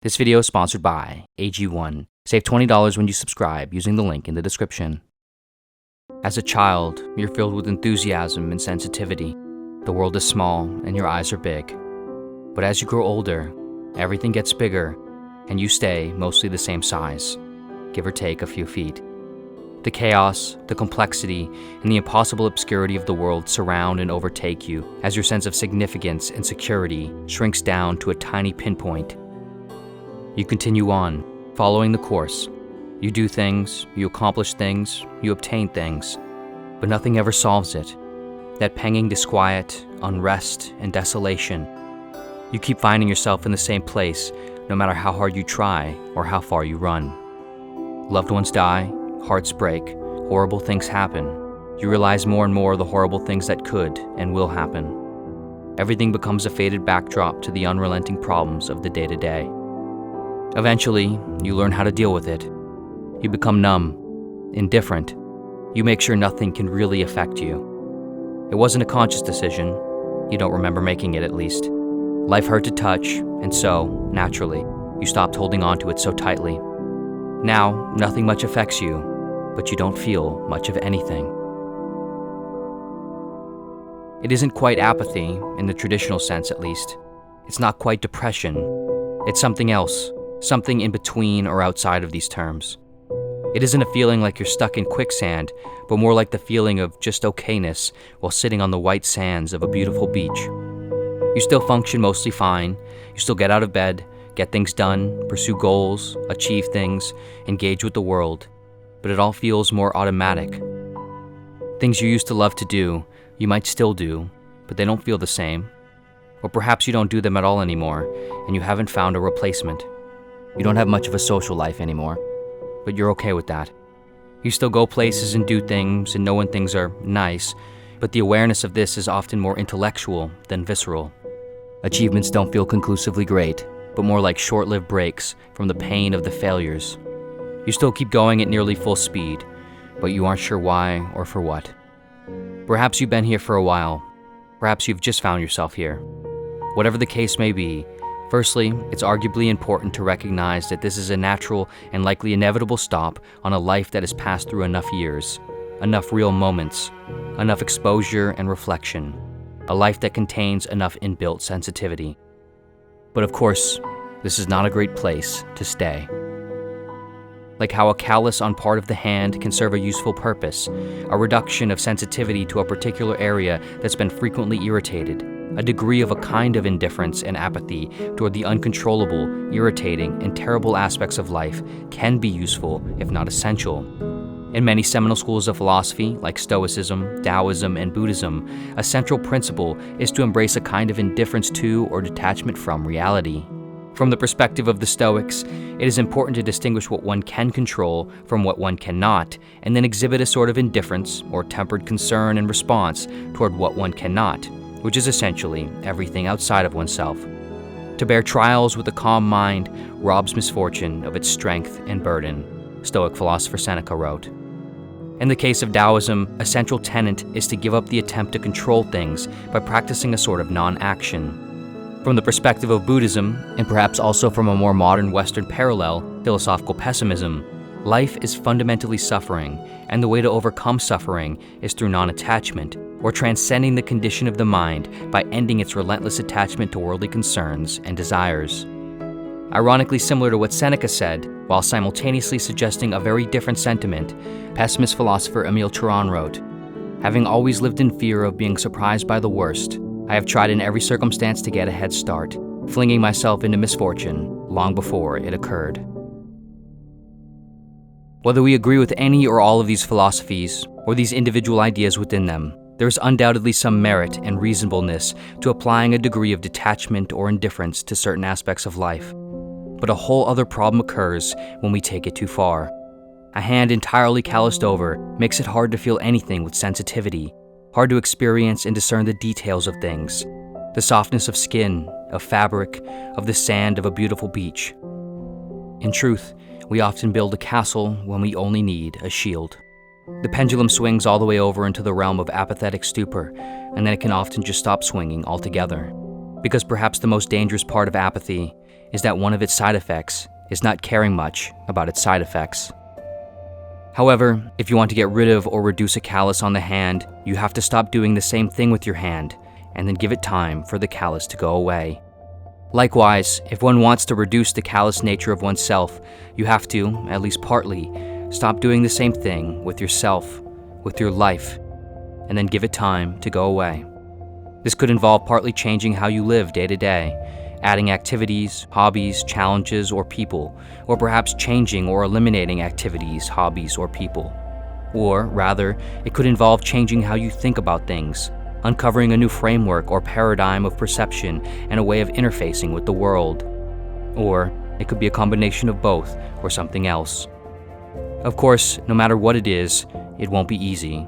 This video is sponsored by AG1. Save $20 when you subscribe using the link in the description. As a child, you're filled with enthusiasm and sensitivity. The world is small and your eyes are big. But as you grow older, everything gets bigger and you stay mostly the same size, give or take a few feet. The chaos, the complexity, and the impossible obscurity of the world surround and overtake you as your sense of significance and security shrinks down to a tiny pinpoint. You continue on, following the course. You do things, you accomplish things, you obtain things, but nothing ever solves it. That panging disquiet, unrest, and desolation. You keep finding yourself in the same place, no matter how hard you try or how far you run. Loved ones die, hearts break, horrible things happen. You realize more and more the horrible things that could and will happen. Everything becomes a faded backdrop to the unrelenting problems of the day-to-day. Eventually, you learn how to deal with it. You become numb, indifferent. You make sure nothing can really affect you. It wasn't a conscious decision. You don't remember making it, at least. Life hurt to touch, and so, naturally, you stopped holding on to it so tightly. Now, nothing much affects you, but you don't feel much of anything. It isn't quite apathy, in the traditional sense at least. It's not quite depression. It's something else. Something in between or outside of these terms. It isn't a feeling like you're stuck in quicksand, but more like the feeling of just okayness while sitting on the white sands of a beautiful beach. You still function mostly fine, you still get out of bed, get things done, pursue goals, achieve things, engage with the world, but it all feels more automatic. Things you used to love to do, you might still do, but they don't feel the same. Or perhaps you don't do them at all anymore, and you haven't found a replacement. You don't have much of a social life anymore, but you're okay with that. You still go places and do things and know when things are nice, but the awareness of this is often more intellectual than visceral. Achievements don't feel conclusively great, but more like short-lived breaks from the pain of the failures. You still keep going at nearly full speed, but you aren't sure why or for what. Perhaps you've been here for a while. Perhaps you've just found yourself here. Whatever the case may be, firstly, it's arguably important to recognize that this is a natural and likely inevitable stop on a life that has passed through enough years, enough real moments, enough exposure and reflection, a life that contains enough inbuilt sensitivity. But of course, this is not a great place to stay. Like how a callus on part of the hand can serve a useful purpose, a reduction of sensitivity to a particular area that's been frequently irritated, a degree of a kind of indifference and apathy toward the uncontrollable, irritating, and terrible aspects of life can be useful, if not essential. In many seminal schools of philosophy, like Stoicism, Taoism, and Buddhism, a central principle is to embrace a kind of indifference to or detachment from reality. From the perspective of the Stoics, it is important to distinguish what one can control from what one cannot, and then exhibit a sort of indifference or tempered concern and response toward what one cannot, which is essentially everything outside of oneself. To bear trials with a calm mind robs misfortune of its strength and burden, Stoic philosopher Seneca wrote. In the case of Taoism, a central tenet is to give up the attempt to control things by practicing a sort of non-action. From the perspective of Buddhism, and perhaps also from a more modern Western parallel, philosophical pessimism, life is fundamentally suffering, and the way to overcome suffering is through non-attachment, or transcending the condition of the mind by ending its relentless attachment to worldly concerns and desires. Ironically similar to what Seneca said, while simultaneously suggesting a very different sentiment, pessimist philosopher Émile Cioran wrote, "Having always lived in fear of being surprised by the worst, I have tried in every circumstance to get a head start, flinging myself into misfortune long before it occurred." Whether we agree with any or all of these philosophies, or these individual ideas within them, there is undoubtedly some merit and reasonableness to applying a degree of detachment or indifference to certain aspects of life. But a whole other problem occurs when we take it too far. A hand entirely calloused over makes it hard to feel anything with sensitivity, hard to experience and discern the details of things, the softness of skin, of fabric, of the sand of a beautiful beach. In truth, we often build a castle when we only need a shield. The pendulum swings all the way over into the realm of apathetic stupor, and then it can often just stop swinging altogether. Because perhaps the most dangerous part of apathy is that one of its side effects is not caring much about its side effects. However, if you want to get rid of or reduce a callus on the hand, you have to stop doing the same thing with your hand, and then give it time for the callus to go away. Likewise, if one wants to reduce the callous nature of oneself, you have to, at least partly, stop doing the same thing with yourself, with your life, and then give it time to go away. This could involve partly changing how you live day to day, adding activities, hobbies, challenges, or people, or perhaps changing or eliminating activities, hobbies, or people. Or, rather, it could involve changing how you think about things, uncovering a new framework or paradigm of perception and a way of interfacing with the world. Or, it could be a combination of both, or something else. Of course, no matter what it is, it won't be easy.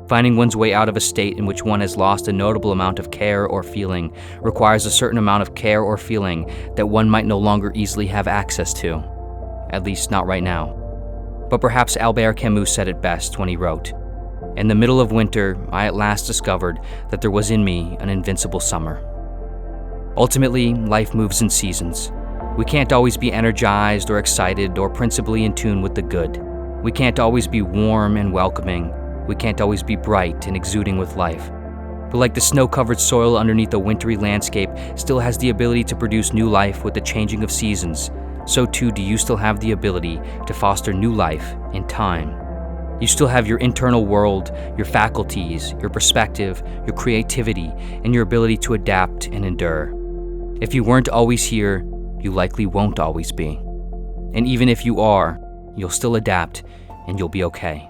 Finding one's way out of a state in which one has lost a notable amount of care or feeling requires a certain amount of care or feeling that one might no longer easily have access to. At least not right now. But perhaps Albert Camus said it best when he wrote, "In the middle of winter, I at last discovered that there was in me an invincible summer." Ultimately, life moves in seasons. We can't always be energized or excited or principally in tune with the good. We can't always be warm and welcoming. We can't always be bright and exuding with life. But like the snow-covered soil underneath a wintry landscape still has the ability to produce new life with the changing of seasons, so too do you still have the ability to foster new life in time. You still have your internal world, your faculties, your perspective, your creativity, and your ability to adapt and endure. If you weren't always here, you likely won't always be. And even if you are, you'll still adapt and you'll be okay.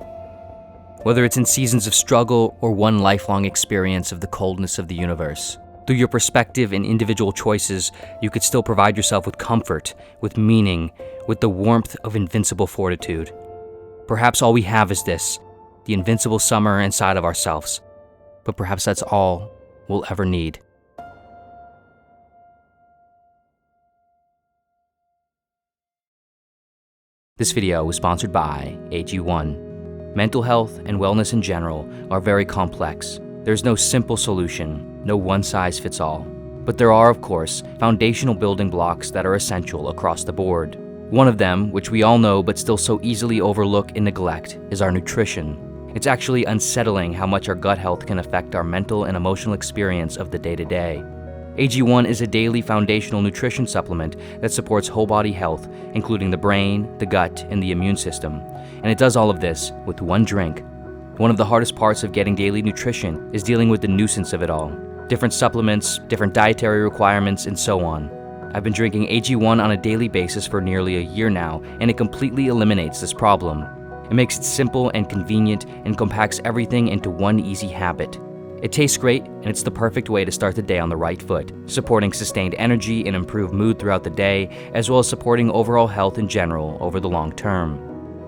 Whether it's in seasons of struggle or one lifelong experience of the coldness of the universe, through your perspective and individual choices, you could still provide yourself with comfort, with meaning, with the warmth of invincible fortitude. Perhaps all we have is this, the invincible summer inside of ourselves. But perhaps that's all we'll ever need. This video was sponsored by AG1. Mental health and wellness in general are very complex. There's no simple solution, no one-size-fits-all. But there are, of course, foundational building blocks that are essential across the board. One of them, which we all know but still so easily overlook and neglect, is our nutrition. It's actually unsettling how much our gut health can affect our mental and emotional experience of the day-to-day. AG1 is a daily foundational nutrition supplement that supports whole body health, including the brain, the gut, and the immune system. And it does all of this with one drink. One of the hardest parts of getting daily nutrition is dealing with the nuisance of it all. Different supplements, different dietary requirements, and so on. I've been drinking AG1 on a daily basis for nearly a year now, and it completely eliminates this problem. It makes it simple and convenient and compacts everything into one easy habit. It tastes great, and it's the perfect way to start the day on the right foot, supporting sustained energy and improved mood throughout the day, as well as supporting overall health in general over the long term.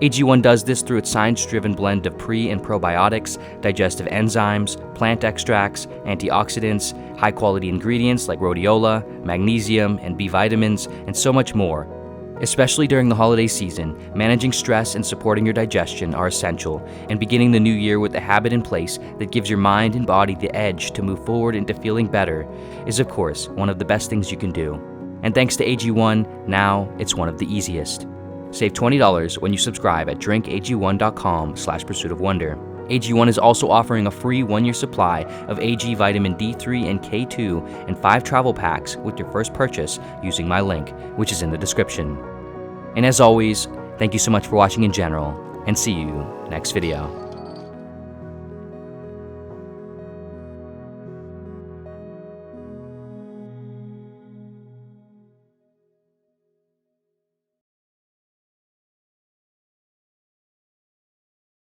AG1 does this through its science-driven blend of pre- and probiotics, digestive enzymes, plant extracts, antioxidants, high-quality ingredients like rhodiola, magnesium, and B vitamins, and so much more. Especially during the holiday season, managing stress and supporting your digestion are essential, and beginning the new year with a habit in place that gives your mind and body the edge to move forward into feeling better is, of course, one of the best things you can do. And thanks to AG1, now it's one of the easiest. Save $20 when you subscribe at drinkag1.com/pursuitofwonder. AG1 is also offering a free 1-year supply of AG vitamin D3 and K2 and 5 travel packs with your first purchase using my link, which is in the description. And as always, thank you so much for watching in general, and see you next video.